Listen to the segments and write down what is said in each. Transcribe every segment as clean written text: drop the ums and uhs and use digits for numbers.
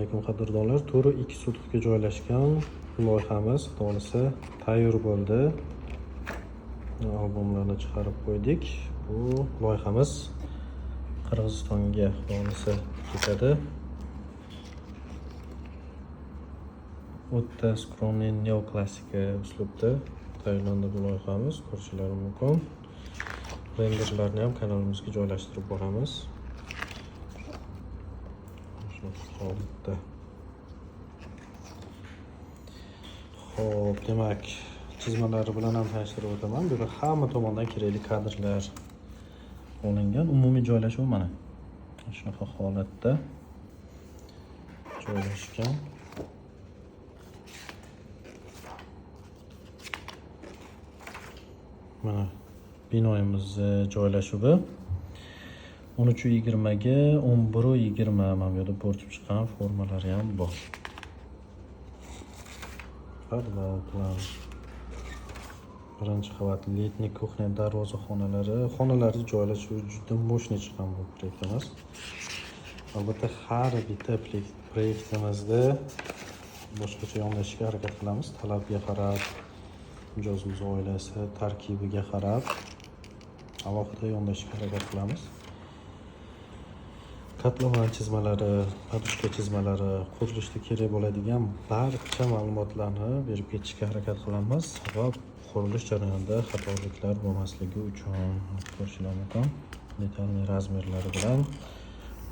Assalomu alaykum qadrdonlar, to'ri 2 sotixga joylashgan loyihamiz xudosi tayyor bo'ldi. Albomlarni chiqarib qo'ydik. Bu loyihamiz Qirg'izistonga xudosi ketadi. O'ta skromniy neoklassika uslubda tayyorlandi bu loyihamiz. Ko'rishingiz mumkin. Renderlarni ham kanalimizga joylashtirib boramiz. Holatda. Xo'p, demak, chizmalari bilan ham tanishtirib o'taman. Bu yerda hamma tomondan kerakli kadrlar olingan. Umumiy joylashuv mana shunaqa holatda joylashgan. Mana binoyimiz joylashuvi 13:20 ga 11:20 mana bu yerda borchib chiqqan formalari ham bor. Birinchi qavat letniy kuxnya xonalarni joylashuvi juda mo'shni chiqqan bu proyektimiz. Albatta har bitta proyektimizda boshqacha yondashishga harakat qilamiz. Talabga qarab, mijozimiz oilasi tarkibiga qarab alohida yondashishga harakat qilamiz. Katlovan chizmalari, podushka chizmalari, qurilishda kerak bo'ladigan barcha ma'lumotlarni berib ketishga harakat qilamiz va qurilish jarayonida xatoliklar bo'lmasligi uchun ko'rishingiz mumkin. Detalniy razmerlari bilan,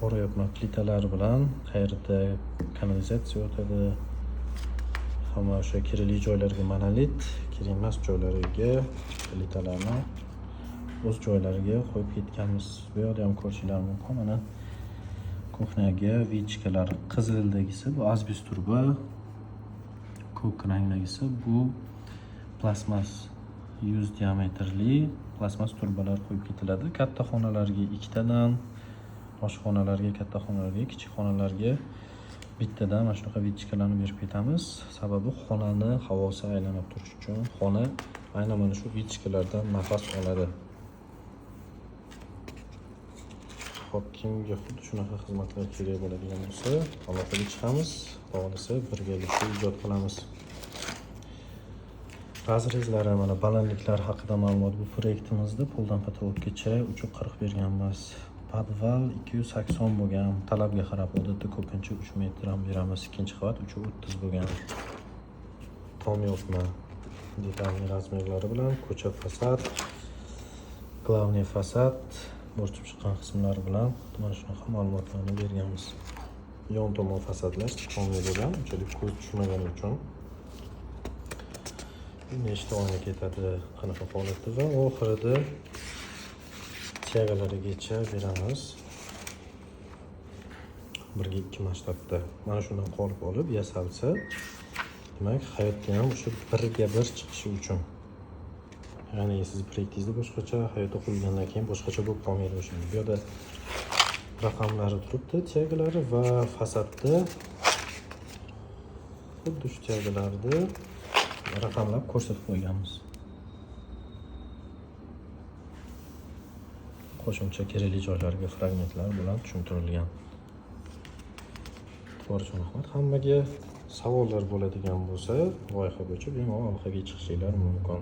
borayotgan plitalar bilan, qayerda kanalizatsiya o'tadi, hamma o'sha kerakli joylarga monolit, kerak emas joylariga plitalarni o'z joylariga qo'yib ketganmiz. Bu yerda ham ko'rishingiz mumkin. Mana kuxnyaga vichkalar qizildagisi bu asbest turba, ko'k rangdagisi bu plasmas 100 diametrli plasmas turbalar qo'yib ketiladi. Katta xonalarga ikkitadan, oshxonalarga, katta xonalarga, kichik xonalarga bittadan mana shunaqa vichkalarni berib ketamiz. Sababi xonani havosi aylanib turishi uchun xona aynan mana shu vichkalardan nafas oladi. Xo'p, kimga xuddi shunaqa xizmatlar kerak bo'ladigan bo'lsa, aloqaga chiqamiz, xohlasa birgalikda ijod qilamiz. Razrezlari, mana balandliklar haqida ma'lumot bu proyektimizda poldan patologgacha 340 berganmiz. Podval 280 bo'lgan, talabga qarab odatda ko'pincha 3 metr ham beramiz. Ikkinchi qavat 330 bo'lgan. Tom yopma detalniy razmerlari bilan ko'cha fasad, glavniy fasad borchib chiqqan qismlari bilan mana shunaqa ma'lumotlarni berganmiz. Yon tomon fasadlar tomga bo'lgan, unchalik ko'z tushmagani uchun. Nechta oyna ketadi, qanaqa holatda va oxirida chegalarigacha beramiz. 1:2 masshtabda. Mana shundan qolib olib yasalsa, demak, hayotda ham o'sha 1:1 chiqishi uchun. Ya'ni siz proyektingizda boshqacha, hayotda qo'ygandan keyin boshqacha bo'lib qolmaydi o'sha. Bu yerda raqamlari turibdi, chegalari va fasadda xuddi shu chegalarni raqamlab ko'rsatib qo'yganmiz. Qo'shimcha kerakli joylarga fragmentlar bilan tushuntirilgan. Ko'rishing rahmat. Hammaga savollar bo'ladigan bo'lsa, loyiha bo'yicha bemalol aloqaga chiqishingiz mumkin.